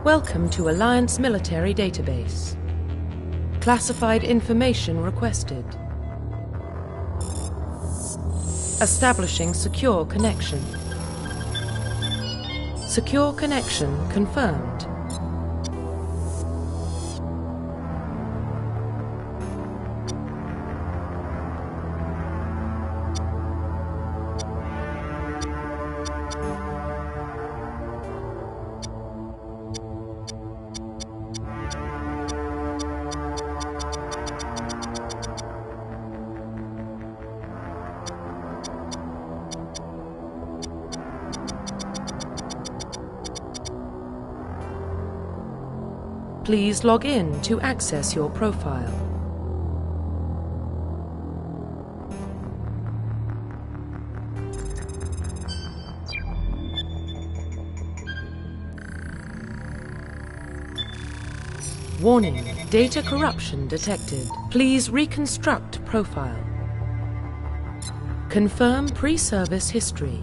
Welcome to Alliance Military Database. Classified information requested. Establishing secure connection. Secure connection confirmed. Please log in to access your profile. Warning, data corruption detected. Please reconstruct profile. Confirm pre-service history.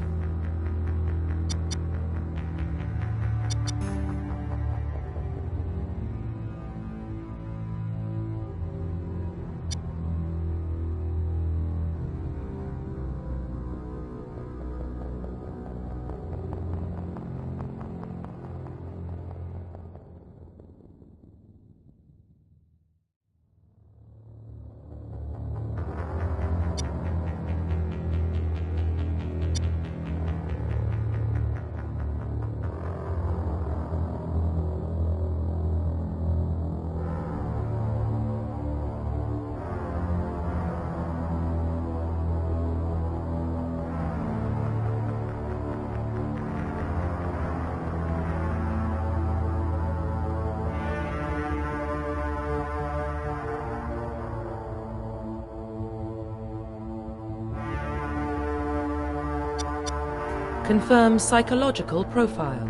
Confirm psychological profile.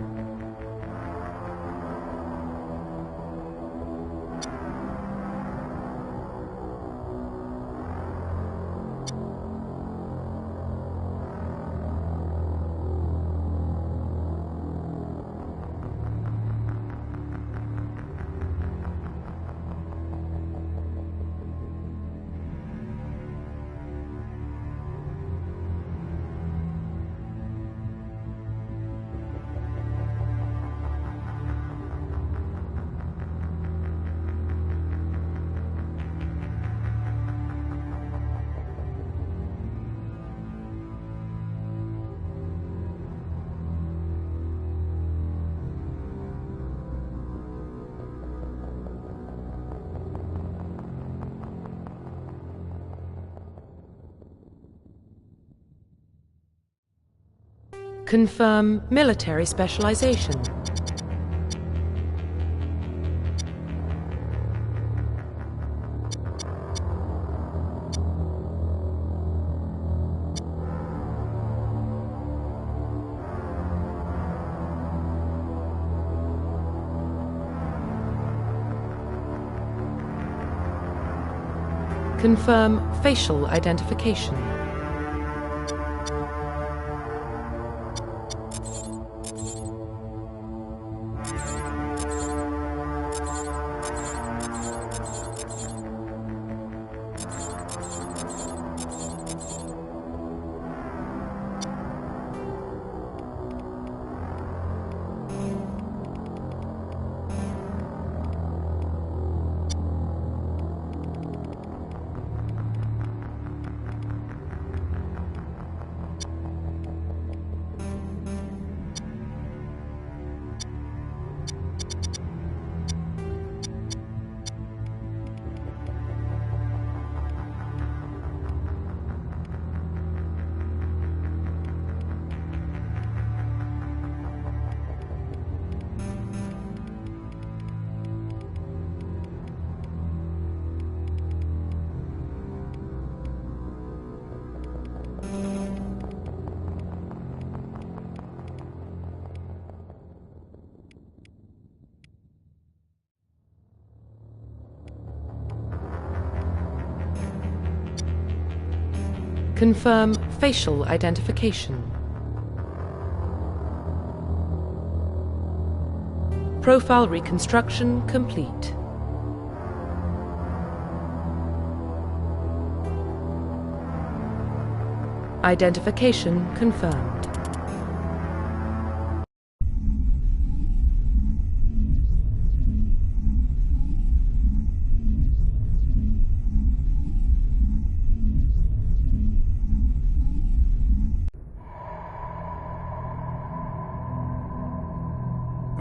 Confirm military specialization. Confirm facial identification. Confirm facial identification. Profile reconstruction complete. Identification confirmed.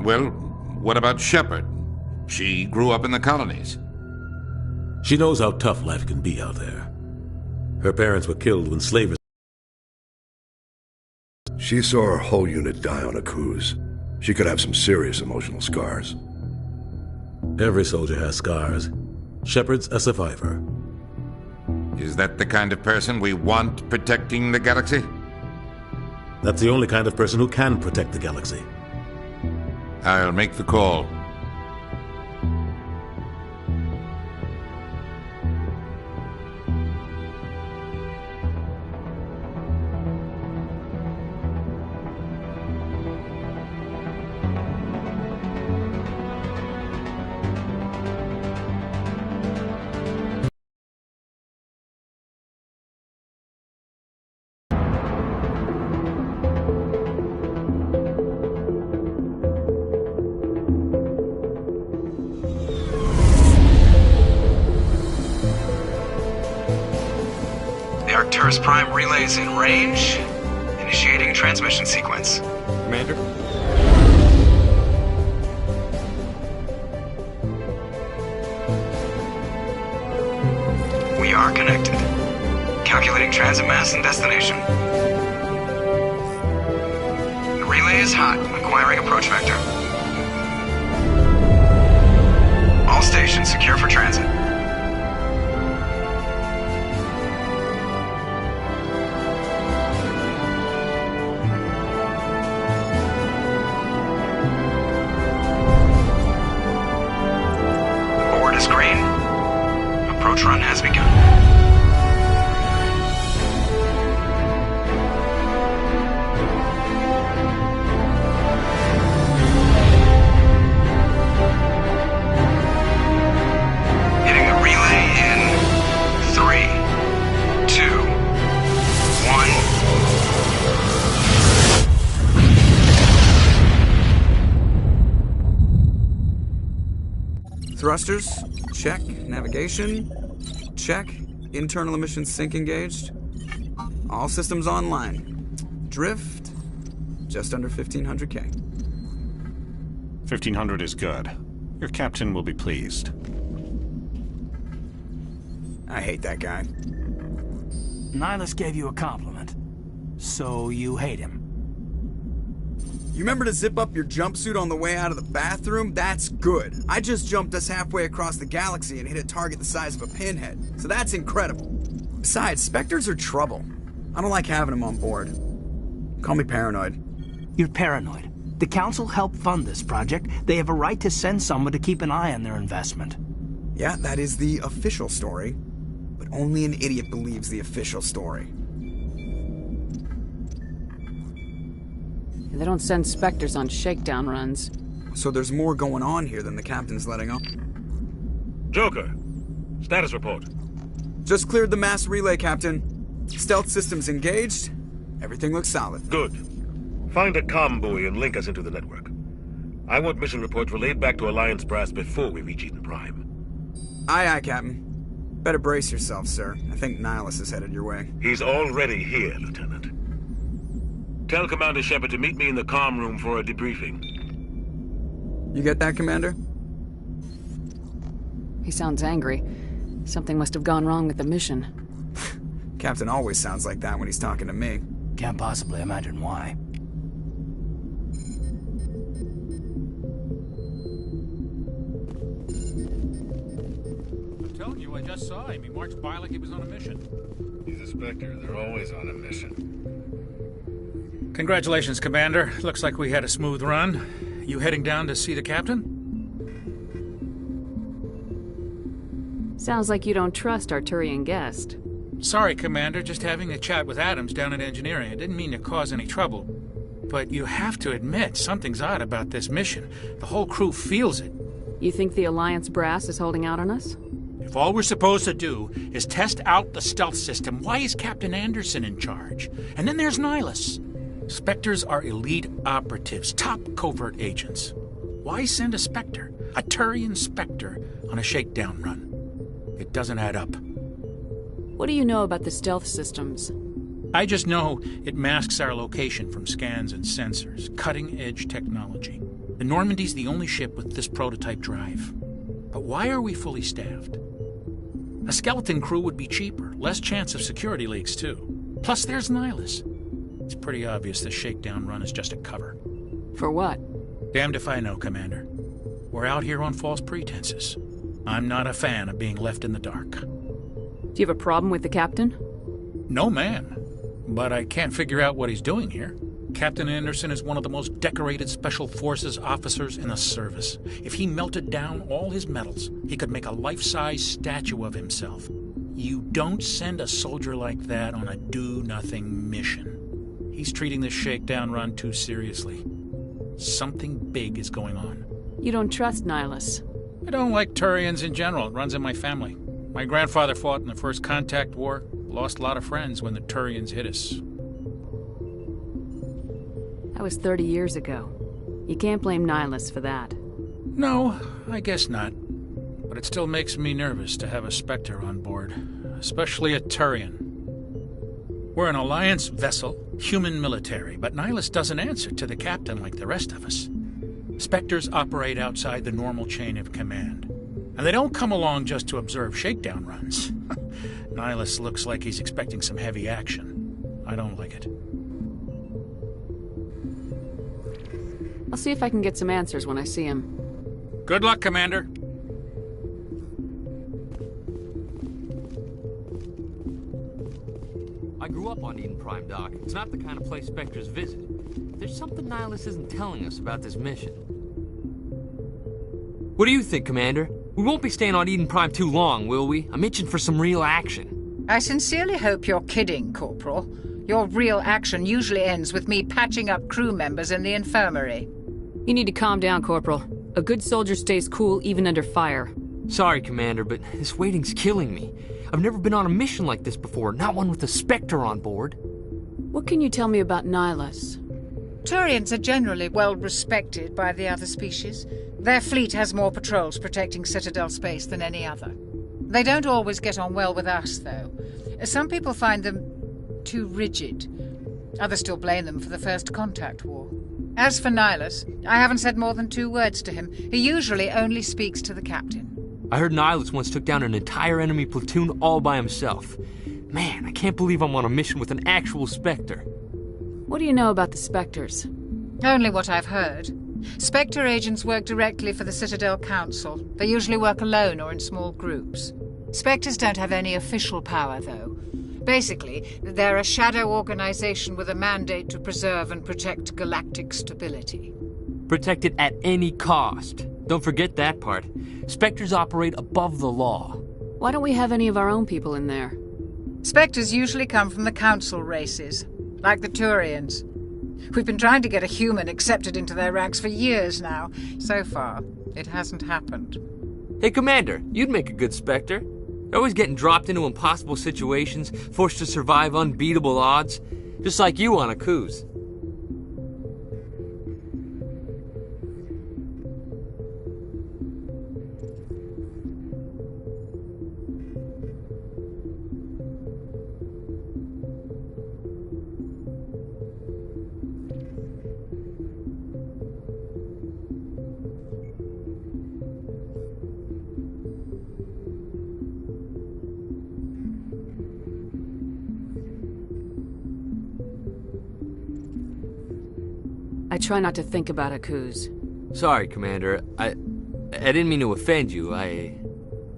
Well, what about Shepard? She grew up in the colonies. She knows how tough life can be out there. Her parents were killed when slavers... She saw her whole unit die on a cruise. She could have some serious emotional scars. Every soldier has scars. Shepard's a survivor. Is that the kind of person we want protecting the galaxy? That's the only kind of person who can protect the galaxy. I'll make the call. Arcturus Prime relays in range. Initiating transmission sequence. Commander? We are connected. Calculating transit mass and destination. The relay is hot, acquiring approach vector. All stations secure for transit. Green. Approach run has begun. Hitting the relay in 3, 2, 1. Thrusters. Check. Navigation. Check. Internal emissions sync engaged. All systems online. Drift. Just under 1500K. 1500 is good. Your captain will be pleased. I hate that guy. Nihilus gave you a compliment. So you hate him. You remember to zip up your jumpsuit on the way out of the bathroom? That's good. I just jumped us halfway across the galaxy and hit a target the size of a pinhead. So that's incredible. Besides, Spectres are trouble. I don't like having them on board. Call me paranoid. You're paranoid. The Council helped fund this project. They have a right to send someone to keep an eye on their investment. Yeah, that is the official story. But only an idiot believes the official story. They don't send Spectres on shakedown runs. So there's more going on here than the captain's letting on. Joker, status report. Just cleared the mass relay, Captain. Stealth systems engaged. Everything looks solid. Good. Find a comm buoy and link us into the network. I want mission reports relayed back to Alliance Brass before we reach Eden Prime. Aye, aye, Captain. Better brace yourself, sir. I think Nihilus is headed your way. He's already here, Lieutenant. Tell Commander Shepard to meet me in the comm room for a debriefing. You get that, Commander? He sounds angry. Something must have gone wrong with the mission. Captain always sounds like that when he's talking to me. Can't possibly imagine why. I'm telling you, I just saw him. He marched by like he was on a mission. He's a Spectre. They're always on a mission. Congratulations, Commander. Looks like we had a smooth run. You heading down to see the captain? Sounds like you don't trust Arturian guest. Sorry, Commander. Just having a chat with Adams down at engineering. I didn't mean to cause any trouble. but you have to admit something's odd about this mission. The whole crew feels it. You think the Alliance brass is holding out on us? If all we're supposed to do is test out the stealth system, why is Captain Anderson in charge? And then there's Nihilus. Spectres are elite operatives, top covert agents. Why send a Spectre, a Turian Spectre, on a shakedown run? It doesn't add up. What do you know about the stealth systems? I just know it masks our location from scans and sensors. Cutting-edge technology. The Normandy's the only ship with this prototype drive. But why are we fully staffed? A skeleton crew would be cheaper, less chance of security leaks, too. Plus, there's Nihilus. It's pretty obvious this shakedown run is just a cover. For what? Damned if I know, Commander. We're out here on false pretenses. I'm not a fan of being left in the dark. Do you have a problem with the captain? No, ma'am. But I can't figure out what he's doing here. Captain Anderson is one of the most decorated Special Forces officers in the service. If he melted down all his medals, he could make a life-size statue of himself. You don't send a soldier like that on a do-nothing mission. He's treating this shakedown run too seriously. Something big is going on. You don't trust Nihilus? I don't like Turians in general. It runs in my family. My grandfather fought in the First Contact War. Lost a lot of friends when the Turians hit us. That was 30 years ago. You can't blame Nihilus for that. No, I guess not. But it still makes me nervous to have a Spectre on board. Especially a Turian. We're an Alliance vessel, human military, but Nihilus doesn't answer to the captain like the rest of us. Spectres operate outside the normal chain of command. And they don't come along just to observe shakedown runs. Nihilus looks like he's expecting some heavy action. I don't like it. I'll see if I can get some answers when I see him. Good luck, Commander. I grew up on Eden Prime, Doc. It's not the kind of place Spectres visit. There's something Nihilus isn't telling us about this mission. What do you think, Commander? We won't be staying on Eden Prime too long, will we? I'm itching for some real action. I sincerely hope you're kidding, Corporal. Your real action usually ends with me patching up crew members in the infirmary. You need to calm down, Corporal. A good soldier stays cool even under fire. Sorry, Commander, but this waiting's killing me. I've never been on a mission like this before, not one with a Spectre on board. What can you tell me about Nihilus? Turians are generally well respected by the other species. Their fleet has more patrols protecting Citadel space than any other. They don't always get on well with us, though. Some people find them too rigid. Others still blame them for the First Contact War. As for Nihilus, I haven't said more than 2 words to him. He usually only speaks to the captain. I heard Nihilus once took down an entire enemy platoon all by himself. Man, I can't believe I'm on a mission with an actual Spectre. What do you know about the Spectres? Only what I've heard. Spectre agents work directly for the Citadel Council. They usually work alone or in small groups. Spectres don't have any official power, though. Basically, they're a shadow organization with a mandate to preserve and protect galactic stability. Protect it at any cost. Don't forget that part. Spectres operate above the law. Why don't we have any of our own people in there? Spectres usually come from the Council races, like the Turians. We've been trying to get a human accepted into their ranks for years now. So far, it hasn't happened. Hey, Commander, you'd make a good Spectre. You're always getting dropped into impossible situations, forced to survive unbeatable odds, just like you on Akuz. I try not to think about Akuz. Sorry, Commander. I didn't mean to offend you. I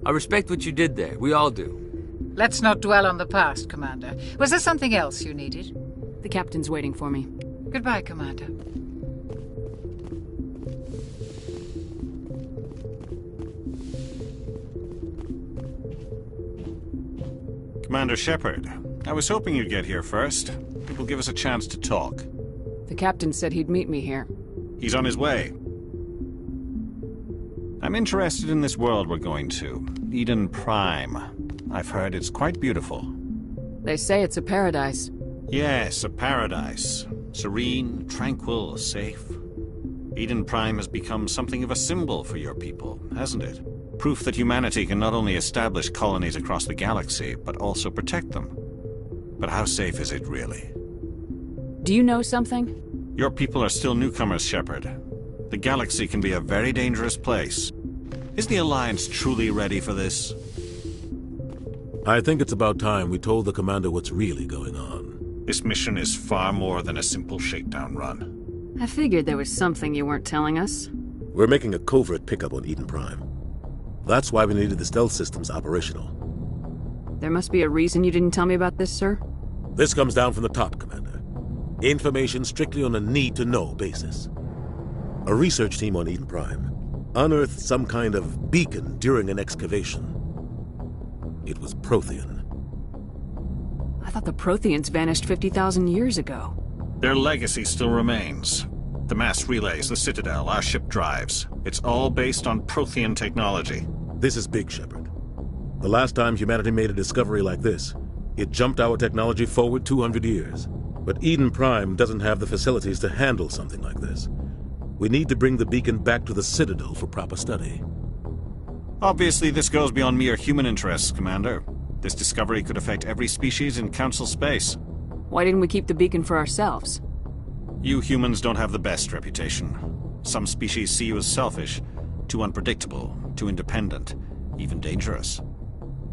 respect what you did there. We all do. Let's not dwell on the past, Commander. Was there something else you needed? The captain's waiting for me. Goodbye, Commander. Commander Shepard, I was hoping you'd get here first. It will give us a chance to talk. The captain said he'd meet me here. He's on his way. I'm interested in this world we're going to, Eden Prime. I've heard it's quite beautiful. They say it's a paradise. Yes, a paradise. Serene, tranquil, safe. Eden Prime has become something of a symbol for your people, hasn't it? Proof that humanity can not only establish colonies across the galaxy, but also protect them. But how safe is it really? Do you know something? Your people are still newcomers, Shepard. The galaxy can be a very dangerous place. Is the Alliance truly ready for this? I think it's about time we told the Commander what's really going on. This mission is far more than a simple shakedown run. I figured there was something you weren't telling us. We're making a covert pickup on Eden Prime. That's why we needed the stealth systems operational. There must be a reason you didn't tell me about this, sir? This comes down from the top, Commander. Information strictly on a need-to-know basis. A research team on Eden Prime unearthed some kind of beacon during an excavation. It was Prothean. I thought the Protheans vanished 50,000 years ago. Their legacy still remains. The mass relays, the Citadel, our ship drives. It's all based on Prothean technology. This is big, Shepard. The last time humanity made a discovery like this, it jumped our technology forward 200 years. But Eden Prime doesn't have the facilities to handle something like this. We need to bring the beacon back to the Citadel for proper study. Obviously, this goes beyond mere human interests, Commander. This discovery could affect every species in Council space. Why didn't we keep the beacon for ourselves? You humans don't have the best reputation. Some species see you as selfish, too unpredictable, too independent, even dangerous.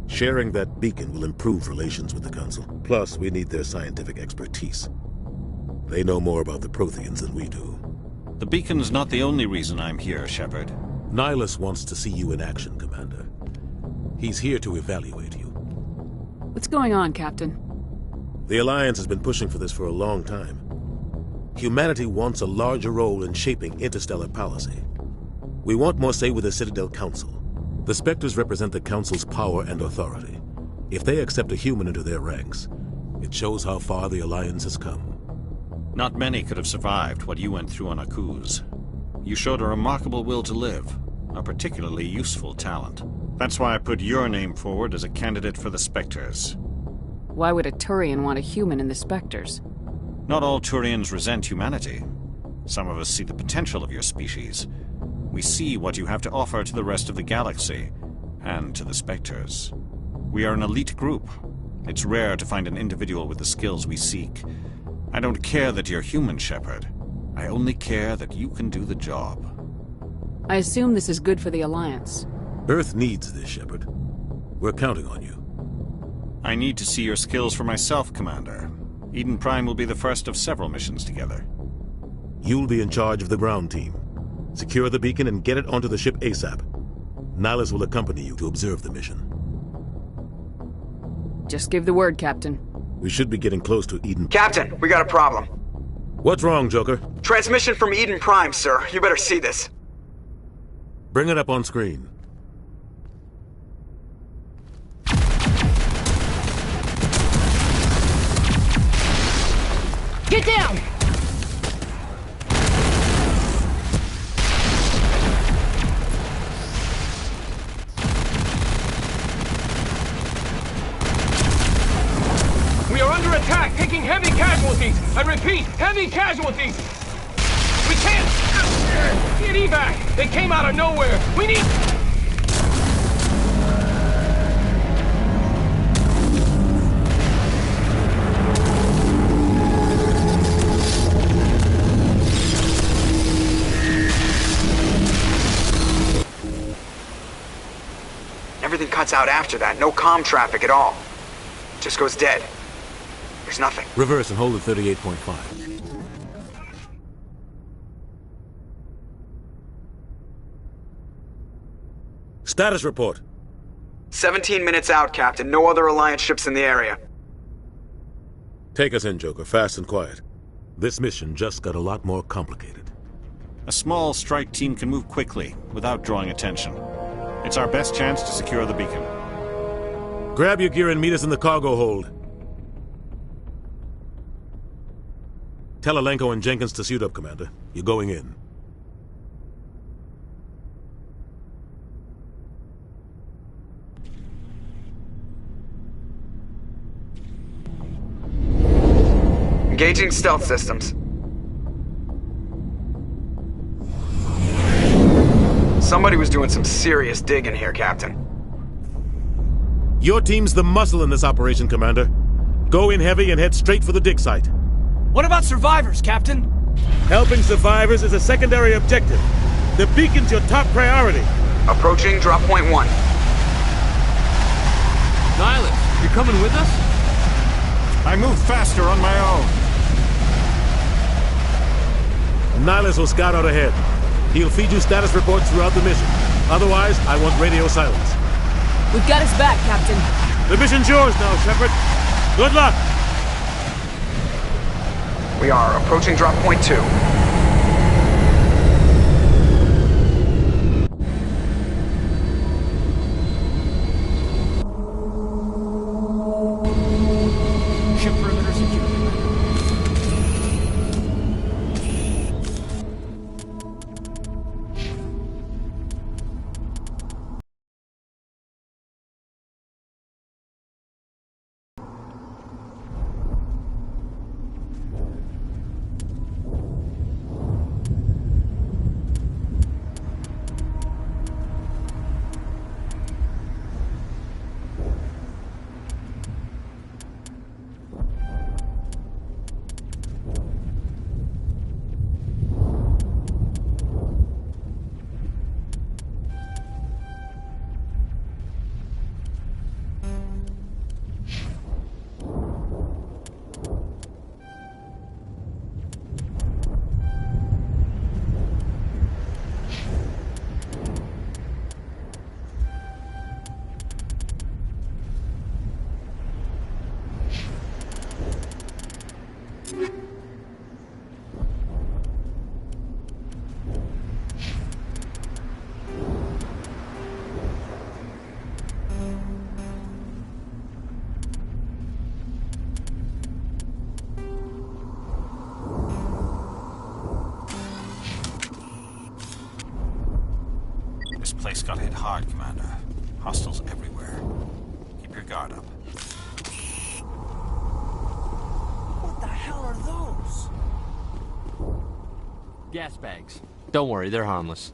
Sharing that beacon will improve relations with the Council. Plus, we need their scientific expertise. They know more about the Protheans than we do. The beacon's not the only reason I'm here, Shepard. Nihilus wants to see you in action, Commander. He's here to evaluate you. What's going on, Captain? The Alliance has been pushing for this for a long time. Humanity wants a larger role in shaping interstellar policy. We want more say with the Citadel Council. The Spectres represent the Council's power and authority. If they accept a human into their ranks, it shows how far the Alliance has come. Not many could have survived what you went through on Akuz. You showed a remarkable will to live, a particularly useful talent. That's why I put your name forward as a candidate for the Spectres. Why would a Turian want a human in the Spectres? Not all Turians resent humanity. Some of us see the potential of your species. We see what you have to offer to the rest of the galaxy, and to the Spectres. We are an elite group. It's rare to find an individual with the skills we seek. I don't care that you're human, Shepard. I only care that you can do the job. I assume this is good for the Alliance. Earth needs this, Shepard. We're counting on you. I need to see your skills for myself, Commander. Eden Prime will be the first of several missions together. You'll be in charge of the ground team. Secure the beacon and get it onto the ship ASAP. Nihilus will accompany you to observe the mission. Just give the word, Captain. We should be getting close to Eden. Captain, we got a problem. What's wrong, Joker? Transmission from Eden Prime, sir. You better see this. Bring it up on screen. Get down! We are under attack, taking heavy casualties. I repeat, heavy casualties. We can't get evac. They came out of nowhere. We need... Everything cuts out after that. No comm traffic at all. Just goes dead. There's nothing. Reverse and hold at 38.5. Status report. 17 minutes out, Captain. No other Alliance ships in the area. Take us in, Joker. Fast and quiet. This mission just got a lot more complicated. A small strike team can move quickly, without drawing attention. It's our best chance to secure the beacon. Grab your gear and meet us in the cargo hold. Tell Alenko and Jenkins to suit up, Commander. You're going in. Engaging stealth systems. Somebody was doing some serious digging here, Captain. Your team's the muscle in this operation, Commander. Go in heavy and head straight for the dig site. What about survivors, Captain? Helping survivors is a secondary objective. The beacon's your top priority. Approaching drop point 1. Nihilus, you're coming with us? I move faster on my own. Nihilus will scout out ahead. He'll feed you status reports throughout the mission. Otherwise, I want radio silence. We've got his back, Captain. The mission's yours now, Shepard. Good luck! We are approaching drop point 2. Ship perimeter secure. This place got hit hard, Commander. Hostiles everywhere. Keep your guard up. What the hell are those? Gas bags. Don't worry, they're harmless.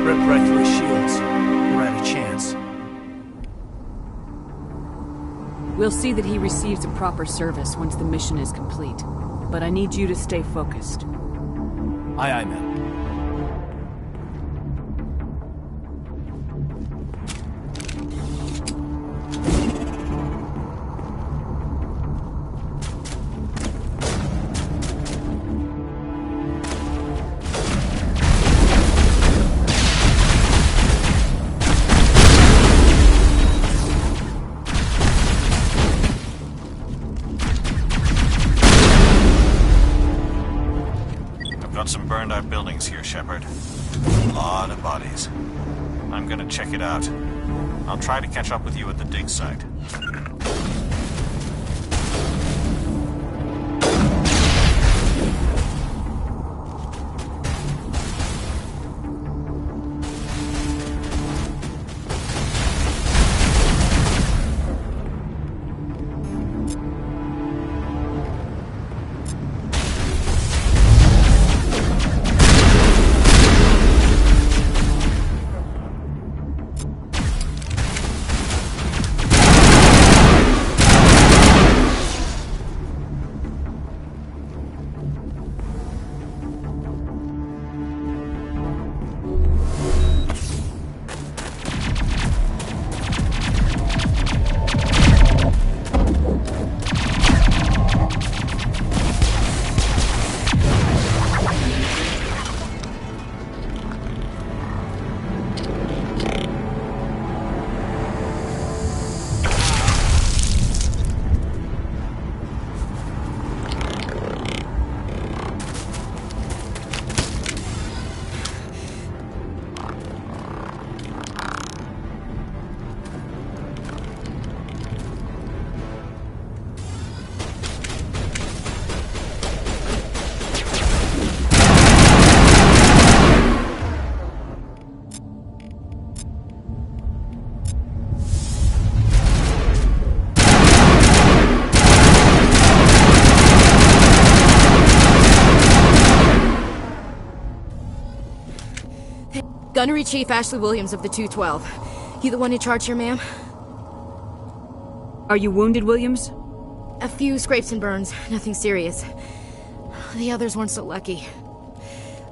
Rip right through his shields. We're at a chance. We'll see that he receives a proper service once the mission is complete. But I need you to stay focused. Aye, aye, ma'am. out some burned out buildings here, Shepard. A lot of bodies. I'm gonna check it out. I'll try to catch up with you at the dig site. Gunnery Chief Ashley Williams of the 212. You the one in charge here, ma'am? Are you wounded, Williams? A few scrapes and burns, nothing serious. The others weren't so lucky.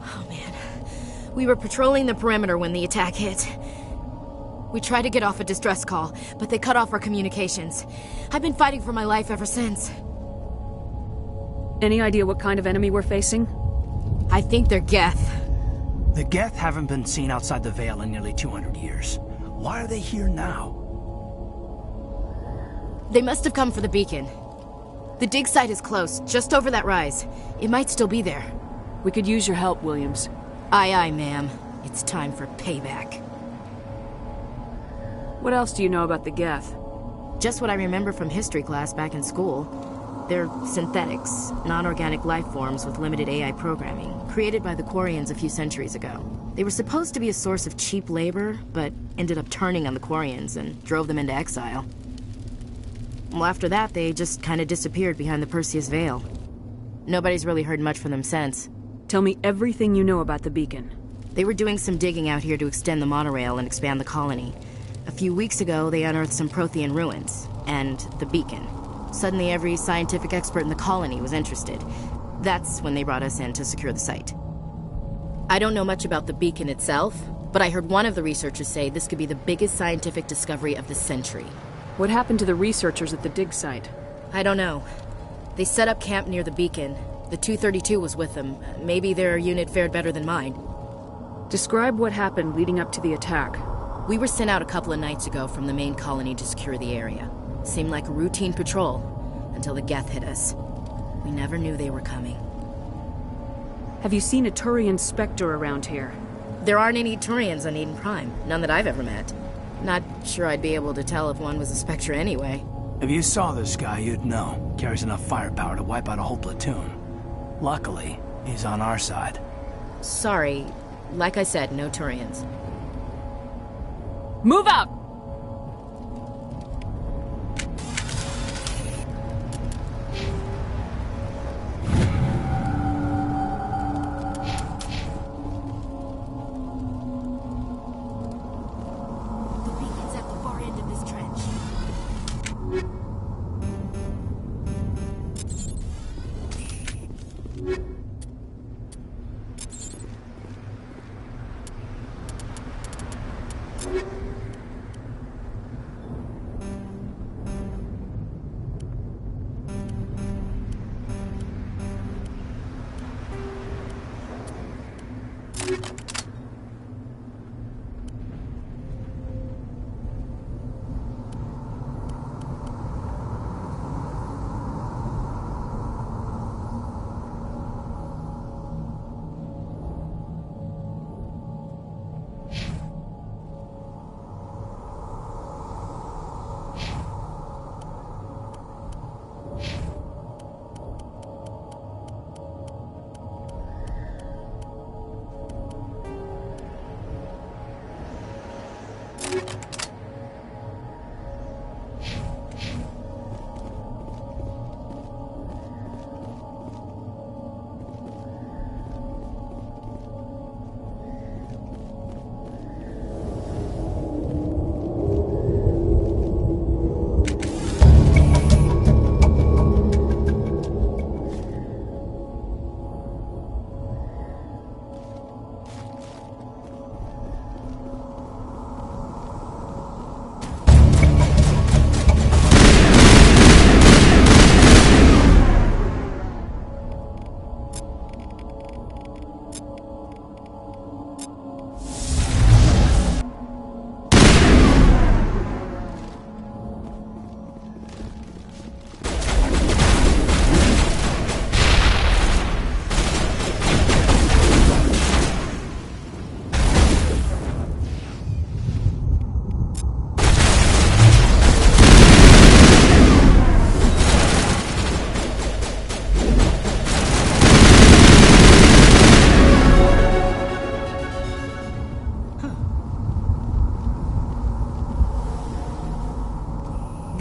Oh man. We were patrolling the perimeter when the attack hit. We tried to get off a distress call, but they cut off our communications. I've been fighting for my life ever since. Any idea what kind of enemy we're facing? I think they're Geth. The Geth haven't been seen outside the Veil in nearly 200 years. Why are they here now? They must have come for the beacon. The dig site is close, just over that rise. It might still be there. We could use your help, Williams. Aye, aye, ma'am. It's time for payback. What else do you know about the Geth? Just what I remember from history class back in school. They're synthetics, non-organic life forms with limited AI programming, created by the Quarians a few centuries ago. They were supposed to be a source of cheap labor, but ended up turning on the Quarians and drove them into exile. Well, after that, they just kind of disappeared behind the Perseus Veil. Nobody's really heard much from them since. Tell me everything you know about the beacon. They were doing some digging out here to extend the monorail and expand the colony. A few weeks ago, they unearthed some Prothean ruins, and the beacon. Suddenly, every scientific expert in the colony was interested. That's when they brought us in to secure the site. I don't know much about the beacon itself, but I heard one of the researchers say this could be the biggest scientific discovery of the century. What happened to the researchers at the dig site? I don't know. They set up camp near the beacon. The 232 was with them. Maybe their unit fared better than mine. Describe what happened leading up to the attack. We were sent out a couple of nights ago from the main colony to secure the area. Seemed like a routine patrol, until the Geth hit us. We never knew they were coming. Have you seen a Turian Spectre around here? There aren't any Turians on Eden Prime. None that I've ever met. Not sure I'd be able to tell if one was a Spectre anyway. If you saw this guy, you'd know. Carries enough firepower to wipe out a whole platoon. Luckily, he's on our side. Sorry. Like I said, no Turians. Move out!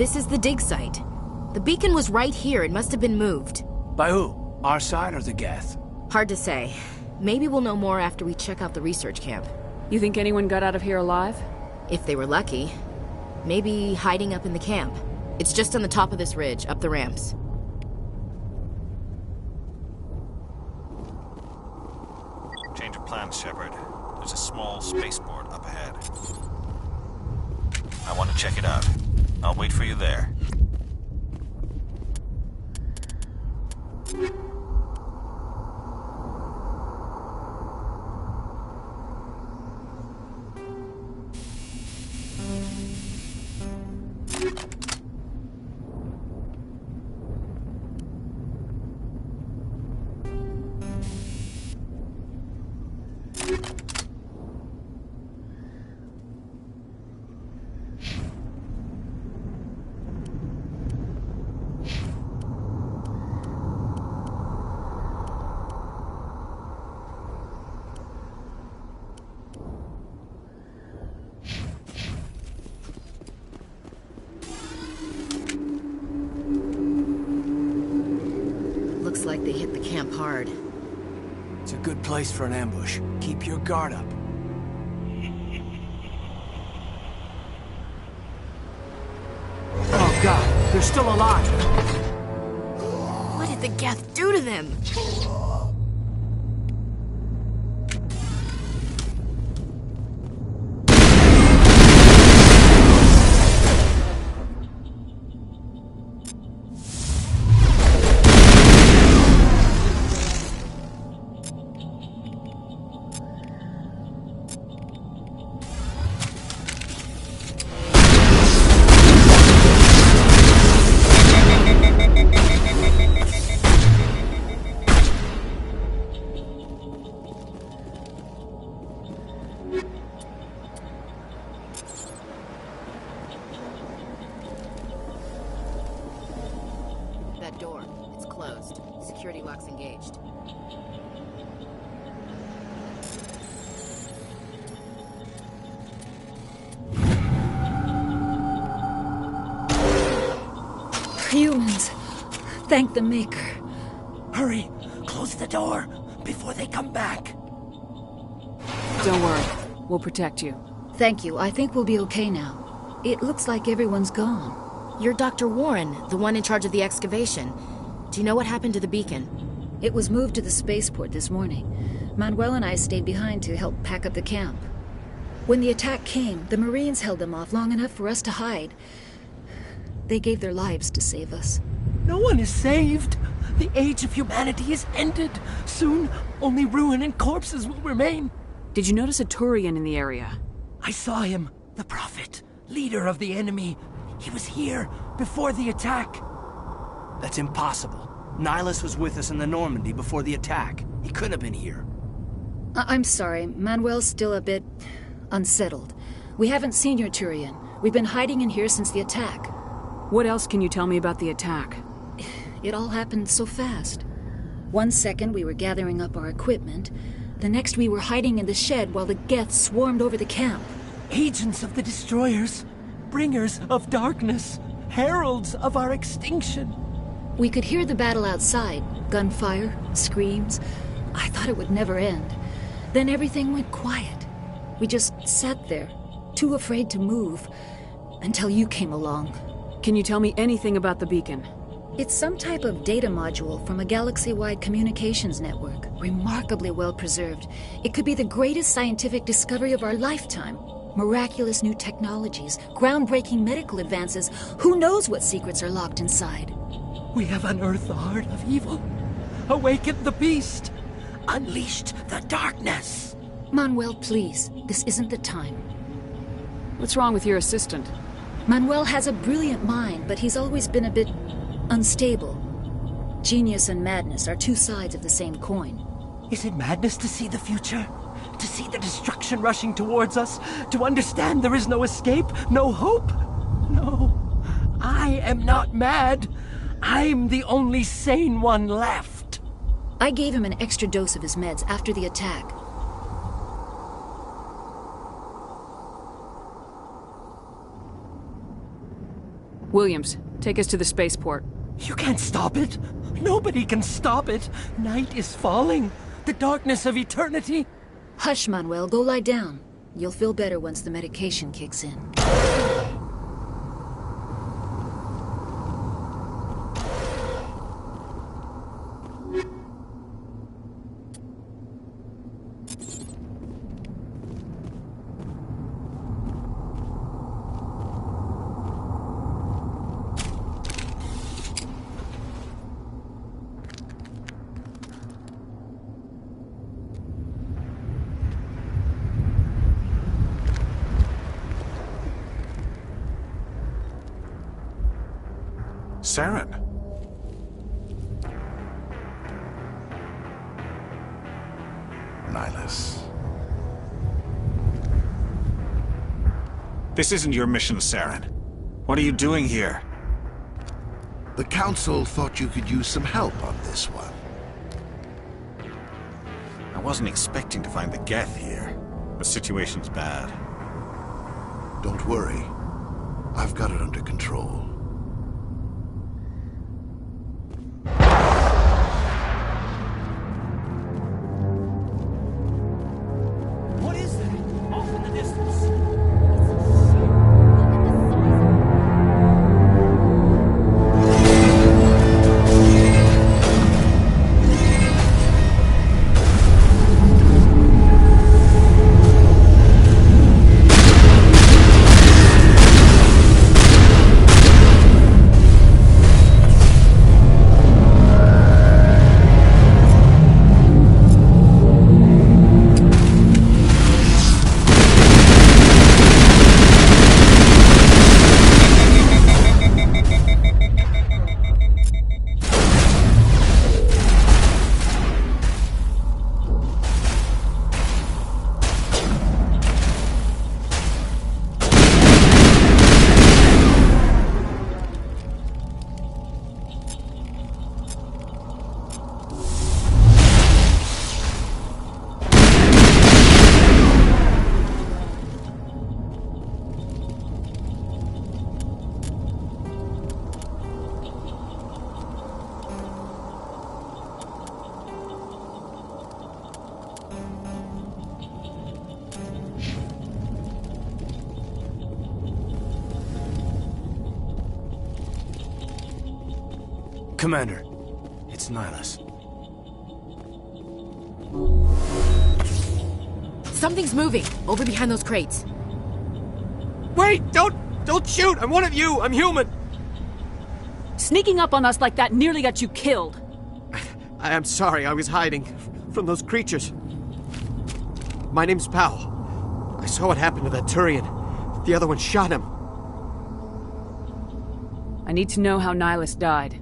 This is the dig site. The beacon was right here. It must have been moved. By who? Our side or the Geth? Hard to say. Maybe we'll know more after we check out the research camp. You think anyone got out of here alive? If they were lucky. Maybe hiding up in the camp. It's just on the top of this ridge, up the ramps. Change of plans, Shepard. There's a small spaceport up ahead. I want to check it out. I'll wait for you there. Looks like they hit the camp hard. It's a good place for an ambush. Keep your guard up. Oh God, they're still alive! What did the Geth do to them? That door, it's closed. Security lock's engaged. Humans. Thank the Maker. Hurry! Close the door before they come back. Don't worry. We'll protect you. Thank you. I think we'll be okay now. It looks like everyone's gone. You're Dr. Warren, the one in charge of the excavation. Do you know what happened to the beacon? It was moved to the spaceport this morning. Manuel and I stayed behind to help pack up the camp. When the attack came, the Marines held them off long enough for us to hide. They gave their lives to save us. No one is saved. The age of humanity is ended. Soon, only ruin and corpses will remain. Did you notice a Turian in the area? I saw him. The Prophet, leader of the enemy. He was here before the attack. That's impossible. Nihilus was with us in the Normandy before the attack. He couldn't have been here. I'm sorry. Manuel's still a bit unsettled. We haven't seen your Turian. We've been hiding in here since the attack. What else can you tell me about the attack? It all happened so fast. 1 second we were gathering up our equipment. The next we were hiding in the shed while the Geth swarmed over the camp. Agents of the Destroyers. Bringers of darkness. Heralds of our extinction. We could hear the battle outside. Gunfire, screams. I thought it would never end. Then everything went quiet. We just sat there, too afraid to move, until you came along. Can you tell me anything about the beacon? It's some type of data module from a galaxy-wide communications network. Remarkably well preserved. It could be the greatest scientific discovery of our lifetime. Miraculous new technologies, groundbreaking medical advances. Who knows what secrets are locked inside? We have unearthed the heart of evil. Awakened the beast. Unleashed the darkness. Manuel, please. This isn't the time. What's wrong with your assistant? Manuel has a brilliant mind, but he's always been a bit unstable. Genius and madness are two sides of the same coin. Is it madness to see the future? To see the destruction rushing towards us? To understand there is no escape? No hope? No. I am not mad. I'm the only sane one left. I gave him an extra dose of his meds after the attack. Williams, take us to the spaceport. You can't stop it. Nobody can stop it. Night is falling. The darkness of eternity. Hush, Manuel. Go lie down. You'll feel better once the medication kicks in. Saren. Nihlus. This isn't your mission, Saren. What are you doing here? The Council thought you could use some help on this one. I wasn't expecting to find the Geth here. The situation's bad. Don't worry. I've got it under control. What is that? Off in the distance. Commander, it's Nihlus. Something's moving, over behind those crates. Wait! Don't shoot! I'm one of you! I'm human! Sneaking up on us like that nearly got you killed. I'm sorry, I was hiding from those creatures. My name's Powell. I saw what happened to that Turian. The other one shot him. I need to know how Nihlus died.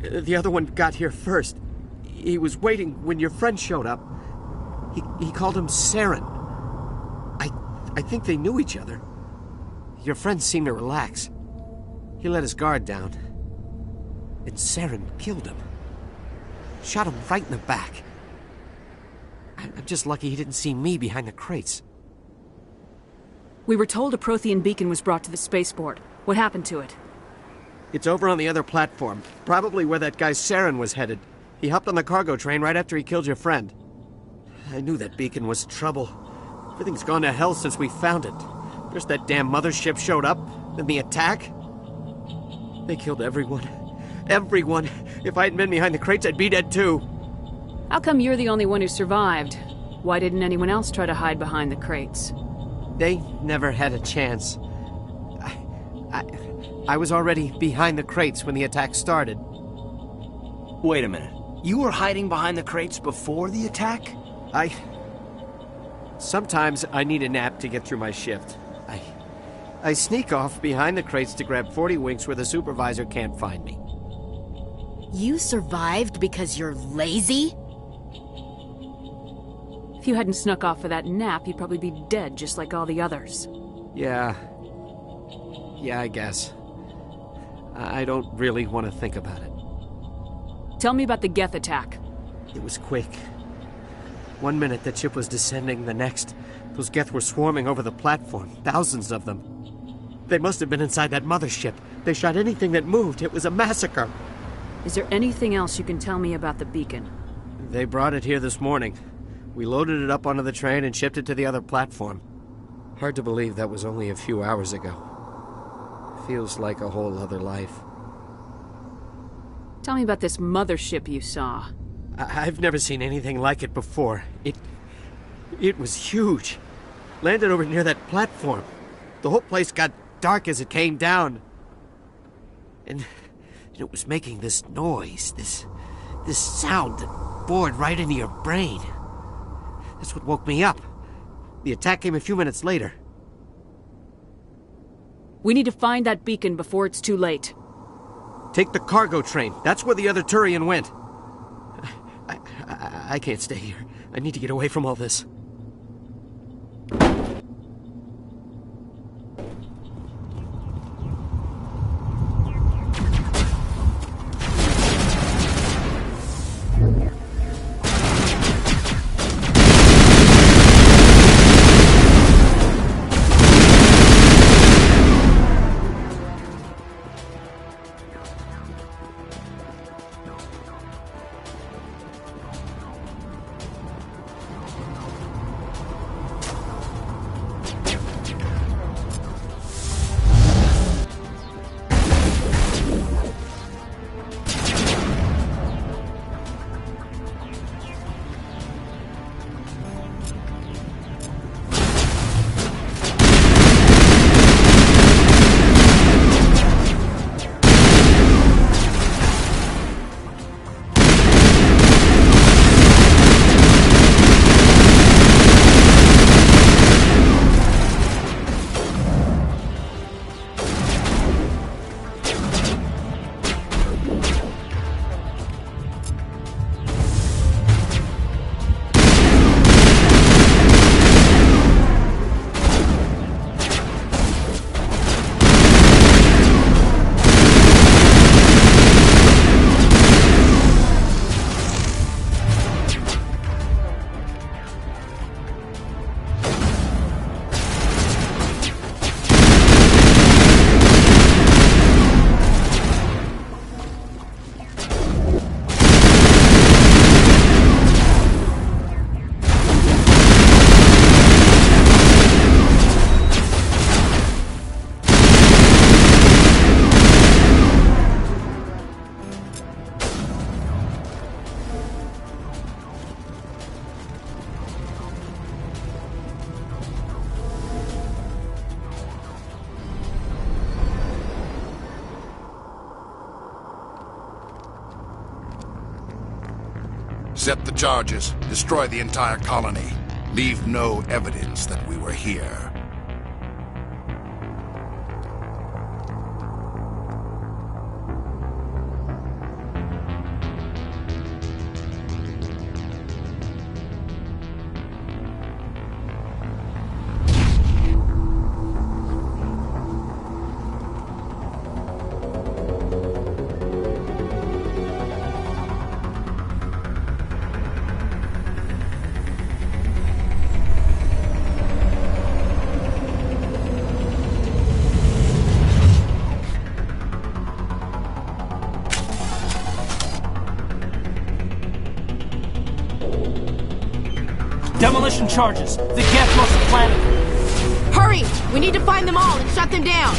The other one got here first. He was waiting when your friend showed up. He called him Saren. I think they knew each other. Your friend seemed to relax. He let his guard down. And Saren killed him. Shot him right in the back. I'm just lucky he didn't see me behind the crates. We were told a Prothean beacon was brought to the spaceport. What happened to it? It's over on the other platform, probably where that guy Saren was headed. He hopped on the cargo train right after he killed your friend. I knew that beacon was trouble. Everything's gone to hell since we found it. First that damn mothership showed up, then the attack. They killed everyone. Everyone! If I hadn't been behind the crates, I'd be dead too. How come you're the only one who survived? Why didn't anyone else try to hide behind the crates? They never had a chance. I was already behind the crates when the attack started. Wait a minute. You were hiding behind the crates before the attack? Sometimes I need a nap to get through my shift. I sneak off behind the crates to grab 40 winks where the supervisor can't find me. You survived because you're lazy? If you hadn't snuck off for that nap, you'd probably be dead just like all the others. Yeah, I guess. I don't really want to think about it. Tell me about the Geth attack. It was quick. 1 minute the ship was descending, the next, those Geth were swarming over the platform, thousands of them. They must have been inside that mothership. They shot anything that moved. It was a massacre. Is there anything else you can tell me about the beacon? They brought it here this morning. We loaded it up onto the train and shipped it to the other platform. Hard to believe that was only a few hours ago. Feels like a whole other life. Tell me about this mothership you saw. I've never seen anything like it before. It was huge. Landed over near that platform. The whole place got dark as it came down. And it was making this noise, this sound that bored right into your brain. That's what woke me up. The attack came a few minutes later. We need to find that beacon before it's too late. Take the cargo train. That's where the other Turian went. I can't stay here. I need to get away from all this. Set the charges. Destroy the entire colony. Leave no evidence that we were here. Demolition charges. The Gethmos planet. Hurry! We need to find them all and shut them down.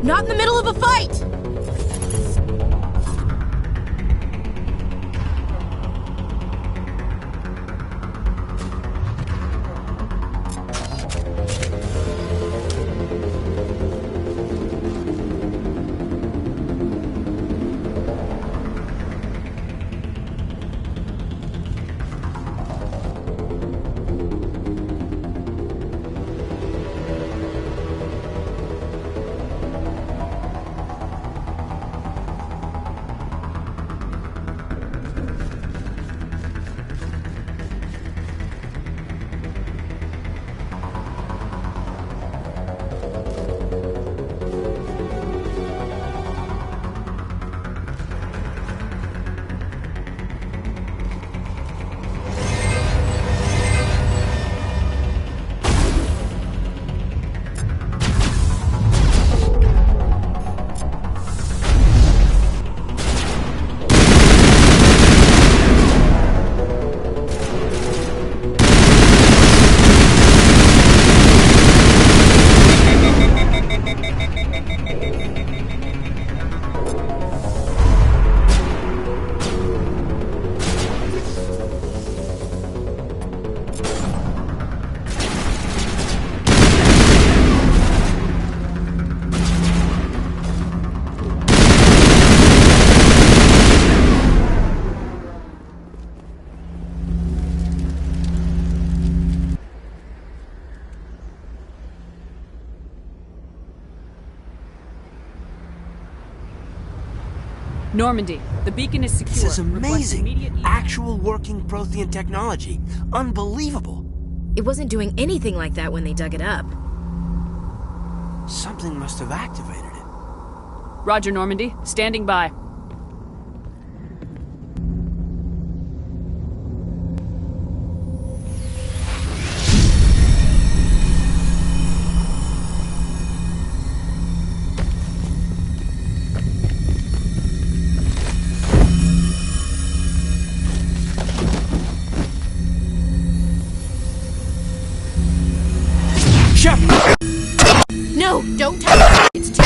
Not in the middle of a fight! Normandy, the beacon is secure. This is Request amazing. immediate evac. Actual working Prothean technology. Unbelievable. It wasn't doing anything like that when they dug it up. Something must have activated it. Roger, Normandy. Standing by. No, don't touch it. It's too...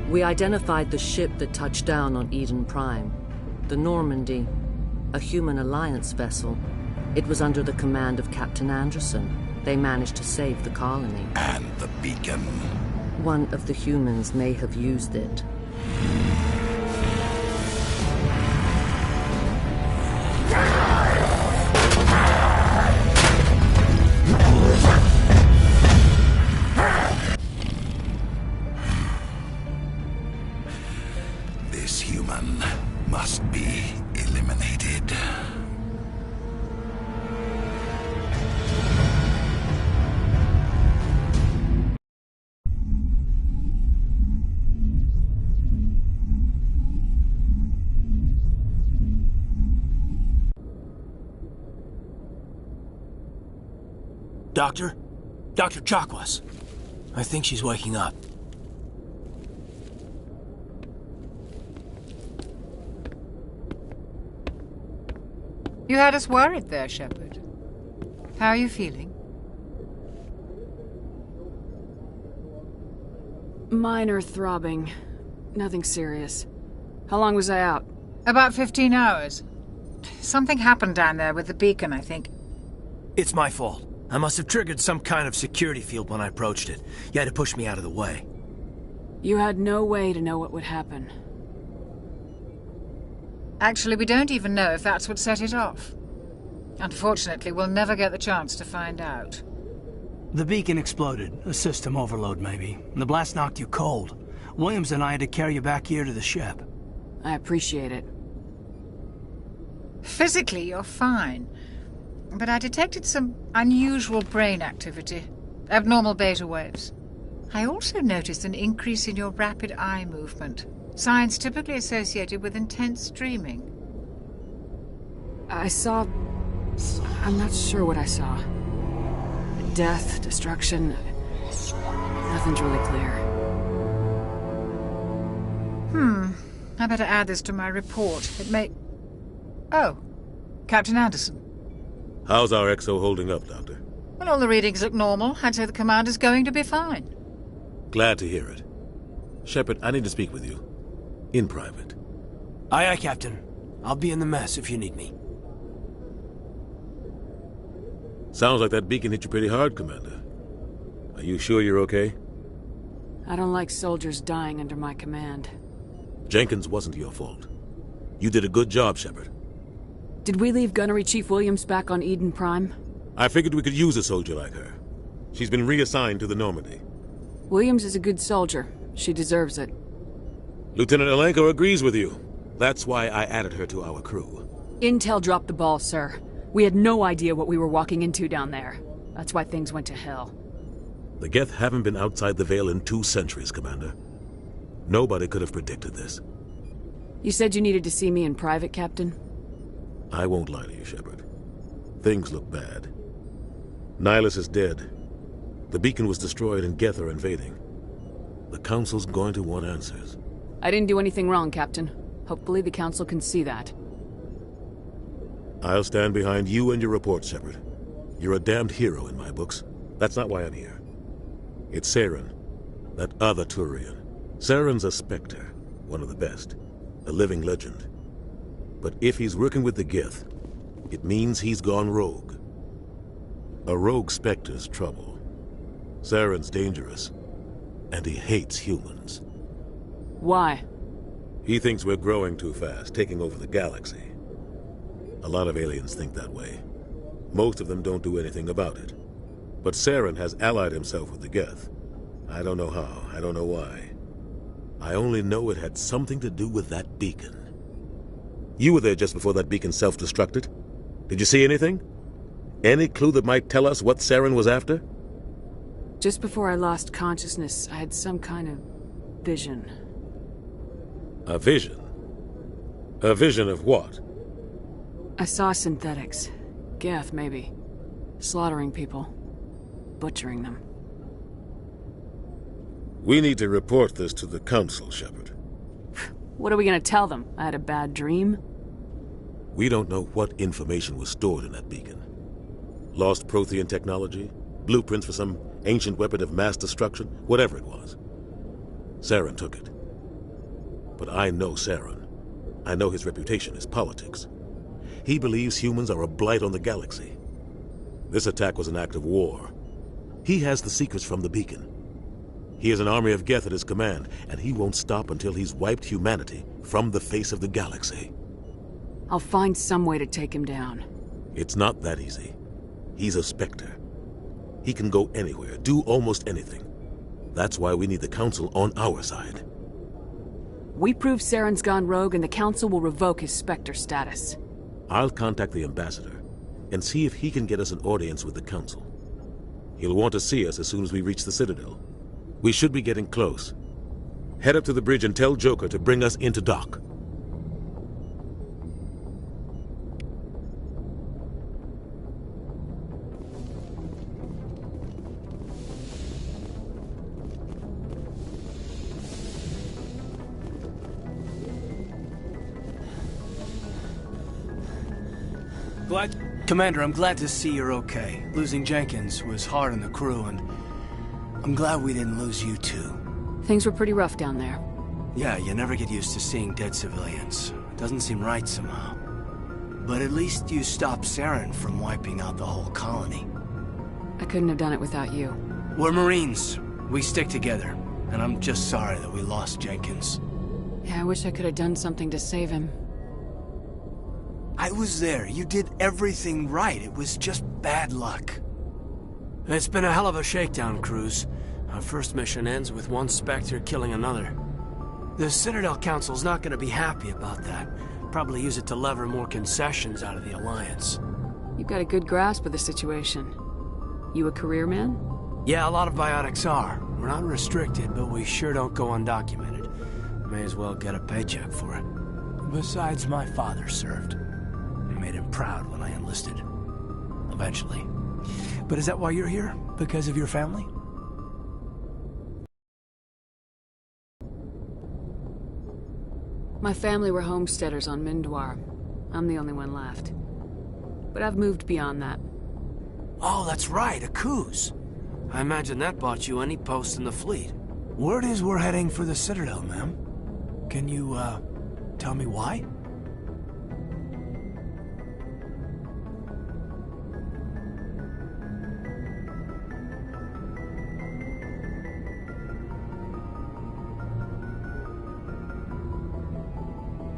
We identified the ship that touched down on Eden Prime. The Normandy, a human alliance vessel. It was under the command of Captain Anderson. They managed to save the colony. And the beacon. One of the humans may have used it. This human must be eliminated. Doctor? Dr. Chakwas. I think she's waking up. You had us worried there, Shepard. How are you feeling? Minor throbbing. Nothing serious. How long was I out? About 15 hours. Something happened down there with the beacon, I think. It's my fault. I must have triggered some kind of security field when I approached it. You had to push me out of the way. You had no way to know what would happen. Actually, we don't even know if that's what set it off. Unfortunately, we'll never get the chance to find out. The beacon exploded. A system overload, maybe. The blast knocked you cold. Williams and I had to carry you back here to the ship. I appreciate it. Physically, you're fine. But I detected some unusual brain activity. Abnormal beta waves. I also noticed an increase in your rapid eye movement. Signs typically associated with intense dreaming. I saw... I'm not sure what I saw. Death, destruction... Nothing's really clear. I better add this to my report. It may... Oh, Captain Anderson. How's our XO holding up, Doctor? Well, all the readings look normal. I'd say the commander's going to be fine. Glad to hear it. Shepard, I need to speak with you. In private. Aye, aye, Captain. I'll be in the mess if you need me. Sounds like that beacon hit you pretty hard, Commander. Are you sure you're okay? I don't like soldiers dying under my command. Jenkins wasn't your fault. You did a good job, Shepard. Did we leave Gunnery Chief Williams back on Eden Prime? I figured we could use a soldier like her. She's been reassigned to the Normandy. Williams is a good soldier. She deserves it. Lieutenant Alenko agrees with you. That's why I added her to our crew. Intel dropped the ball, sir. We had no idea what we were walking into down there. That's why things went to hell. The Geth haven't been outside the Veil in 2 centuries, Commander. Nobody could have predicted this. You said you needed to see me in private, Captain? I won't lie to you, Shepard. Things look bad. Nihilus is dead. The beacon was destroyed and Geth are invading. The Council's going to want answers. I didn't do anything wrong, Captain. Hopefully the Council can see that. I'll stand behind you and your report, Shepard. You're a damned hero in my books. That's not why I'm here. It's Saren, that other Turian. Saren's a Spectre, one of the best. A living legend. But if he's working with the Geth, it means he's gone rogue. A rogue Spectre's trouble. Saren's dangerous, and he hates humans. Why? He thinks we're growing too fast, taking over the galaxy. A lot of aliens think that way. Most of them don't do anything about it. But Saren has allied himself with the Geth. I don't know how, I don't know why. I only know it had something to do with that beacon. You were there just before that beacon self-destructed. Did you see anything? Any clue that might tell us what Saren was after? Just before I lost consciousness, I had some kind of vision. A vision? A vision of what? I saw synthetics. Geth, maybe. Slaughtering people. Butchering them. We need to report this to the Council, Shepard. What are we gonna tell them? I had a bad dream? We don't know what information was stored in that beacon. Lost Prothean technology? Blueprints for some ancient weapon of mass destruction? Whatever it was. Saren took it. But I know Saren. I know his reputation is politics. He believes humans are a blight on the galaxy. This attack was an act of war. He has the secrets from the beacon. He has an army of Geth at his command, and he won't stop until he's wiped humanity from the face of the galaxy. I'll find some way to take him down. It's not that easy. He's a Spectre. He can go anywhere, do almost anything. That's why we need the Council on our side. We prove Saren's gone rogue and the Council will revoke his Spectre status. I'll contact the Ambassador and see if he can get us an audience with the Council. He'll want to see us as soon as we reach the Citadel. We should be getting close. Head up to the bridge and tell Joker to bring us into dock. Commander, I'm glad to see you're okay. Losing Jenkins was hard on the crew, and I'm glad we didn't lose you too. Things were pretty rough down there. Yeah, you never get used to seeing dead civilians. It doesn't seem right somehow. But at least you stopped Saren from wiping out the whole colony. I couldn't have done it without you. We're Marines. We stick together. And I'm just sorry that we lost Jenkins. Yeah, I wish I could have done something to save him. I was there. You did everything right. It was just bad luck. It's been a hell of a shakedown, Cruz. Our first mission ends with one Spectre killing another. The Citadel Council's not gonna be happy about that. Probably use it to lever more concessions out of the Alliance. You've got a good grasp of the situation. You a career man? Yeah, a lot of biotics are. We're not restricted, but we sure don't go undocumented. May as well get a paycheck for it. Besides, my father served. I made him proud when I enlisted. Eventually. But is that why you're here? Because of your family? My family were homesteaders on Mindwar. I'm the only one left. But I've moved beyond that. Oh, that's right, Akuz. I imagine that bought you any post in the fleet. Word is we're heading for the Citadel, ma'am. Can you, tell me why?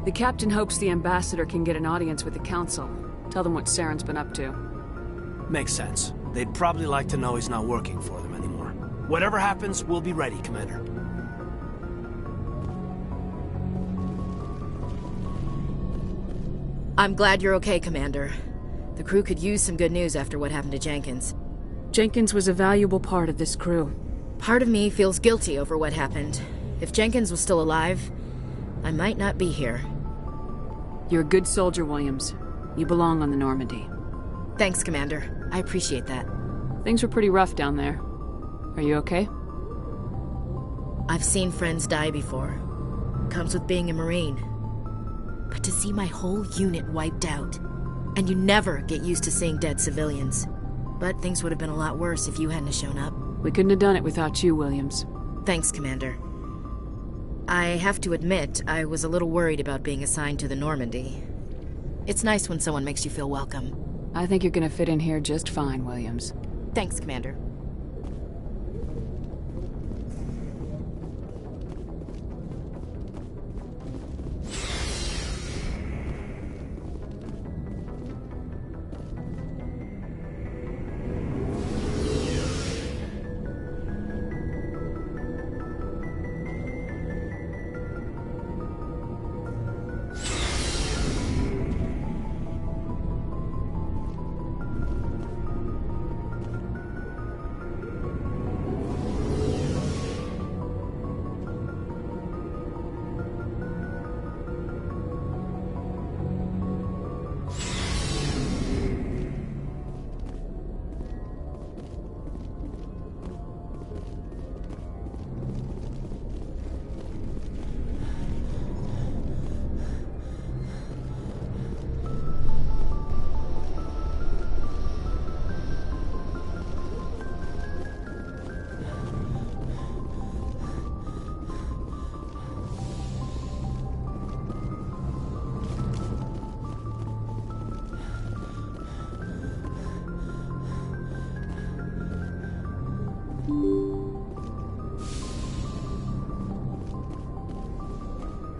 The captain hopes the ambassador can get an audience with the council. Tell them what Saren's been up to. Makes sense. They'd probably like to know he's not working for them anymore. Whatever happens, we'll be ready, Commander. I'm glad you're okay, Commander. The crew could use some good news after what happened to Jenkins. Jenkins was a valuable part of this crew. Part of me feels guilty over what happened. If Jenkins was still alive, I might not be here. You're a good soldier, Williams. You belong on the Normandy. Thanks, Commander. I appreciate that. Things were pretty rough down there. Are you okay? I've seen friends die before. Comes with being a Marine. But to see my whole unit wiped out, and you never get used to seeing dead civilians. But things would have been a lot worse if you hadn't shown up. We couldn't have done it without you, Williams. Thanks, Commander. I have to admit, I was a little worried about being assigned to the Normandy. It's nice when someone makes you feel welcome. I think you're gonna fit in here just fine, Williams. Thanks, Commander.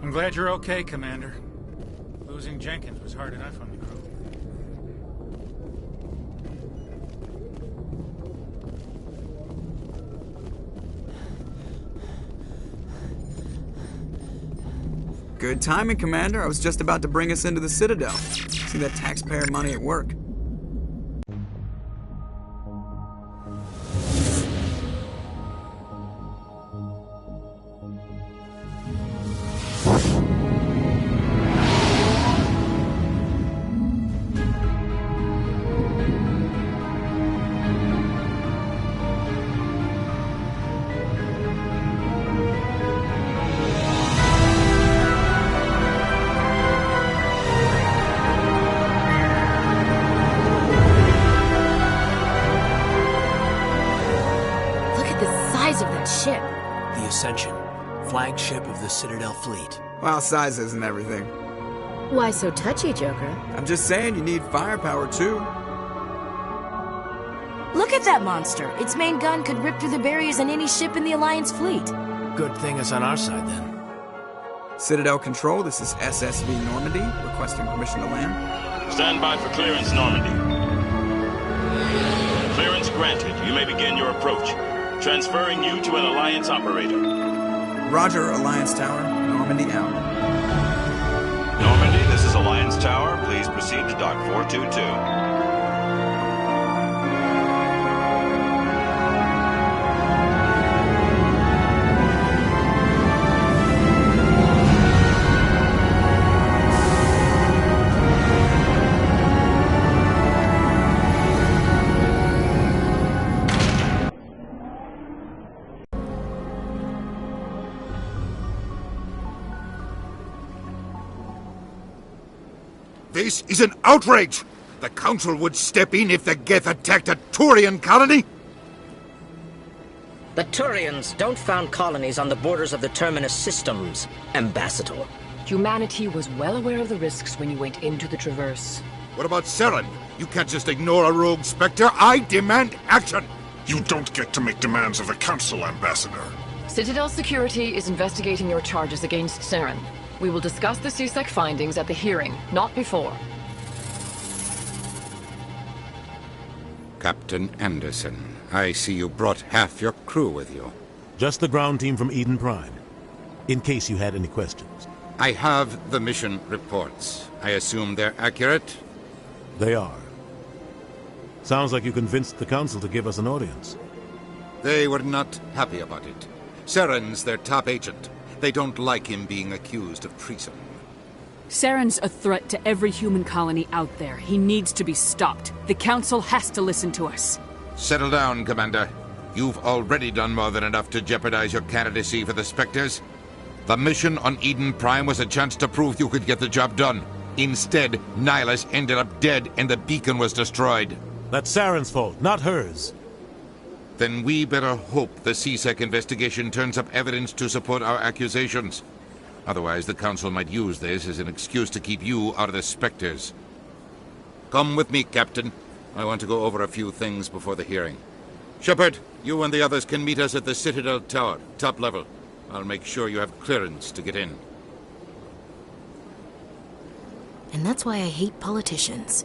I'm glad you're okay, Commander. Losing Jenkins was hard enough on the crew. Good timing, Commander. I was just about to bring us into the Citadel. See that taxpayer money at work. Flagship of the Citadel fleet. Well, size isn't everything. Why so touchy, Joker? I'm just saying you need firepower, too. Look at that monster. Its main gun could rip through the barriers in any ship in the Alliance fleet. Good thing it's on our side, then. Citadel Control, this is SSV Normandy, requesting permission to land. Stand by for clearance, Normandy. Clearance granted. You may begin your approach. Transferring you to an Alliance operator. Roger, Alliance Tower. Normandy out. Normandy, this is Alliance Tower. Please proceed to Dock 422. This is an outrage! The Council would step in if the Geth attacked a Turian colony? The Turians don't found colonies on the borders of the Terminus systems, Ambassador. Humanity was well aware of the risks when you went into the Traverse. What about Saren? You can't just ignore a rogue Spectre. I demand action! You don't get to make demands of the Council, Ambassador. Citadel Security is investigating your charges against Saren. We will discuss the CSEC findings at the hearing, not before. Captain Anderson, I see you brought half your crew with you. Just the ground team from Eden Prime, in case you had any questions. I have the mission reports. I assume they're accurate? They are. Sounds like you convinced the Council to give us an audience. They were not happy about it. Saren's their top agent. They don't like him being accused of treason. Saren's a threat to every human colony out there. He needs to be stopped. The Council has to listen to us. Settle down, Commander. You've already done more than enough to jeopardize your candidacy for the Spectres. The mission on Eden Prime was a chance to prove you could get the job done. Instead, Nihilus ended up dead and the beacon was destroyed. That's Saren's fault, not hers. Then we better hope the CSEC investigation turns up evidence to support our accusations. Otherwise, the Council might use this as an excuse to keep you out of the Spectres. Come with me, Captain. I want to go over a few things before the hearing. Shepard, you and the others can meet us at the Citadel Tower, top level. I'll make sure you have clearance to get in. And that's why I hate politicians.